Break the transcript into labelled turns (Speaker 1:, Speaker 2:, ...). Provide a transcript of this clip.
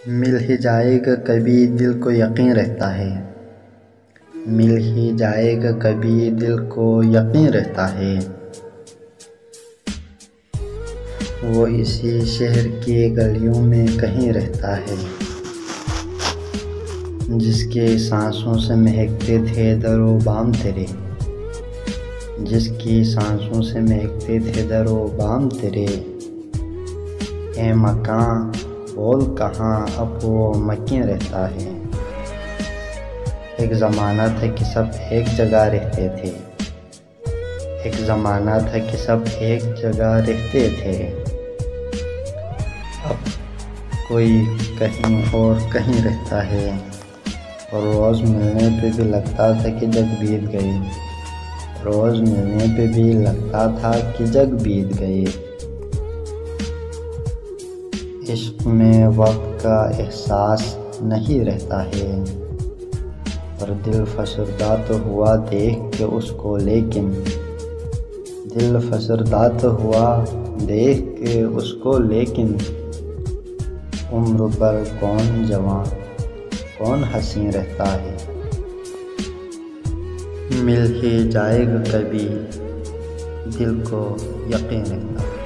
Speaker 1: मिल ही जाएगा कभी दिल को यकीन रहता है। मिल ही जाएगा कभी दिल को यकीन रहता है। वो इसी शहर की गलियों में कहीं रहता है। जिसके सांसों से महकते थे दरो बाम तेरे। जिसकी सांसों से महकते थे दरो बाम तेरे। ए मकान बोल कहाँ अब वो मकीन रहता है। एक ज़माना था कि सब एक जगह रहते थे। एक ज़माना था कि सब एक जगह रहते थे। अब कोई कहीं और कहीं रहता है। और रोज़ मिलने पे भी लगता था कि जग बीत गए। रोज़ मिलने पे भी लगता था कि जग बीत गए। इश्क में वक्त का एहसास नहीं रहता है। पर दिल फसरदा तो हुआ देख के उसको, लेकिन दिल फसरदा तो हुआ देख के उसको, लेकिन उम्र भर कौन जवां कौन हसीन रहता है। मिल ही जाएगा कभी दिल को यकीन रहता है।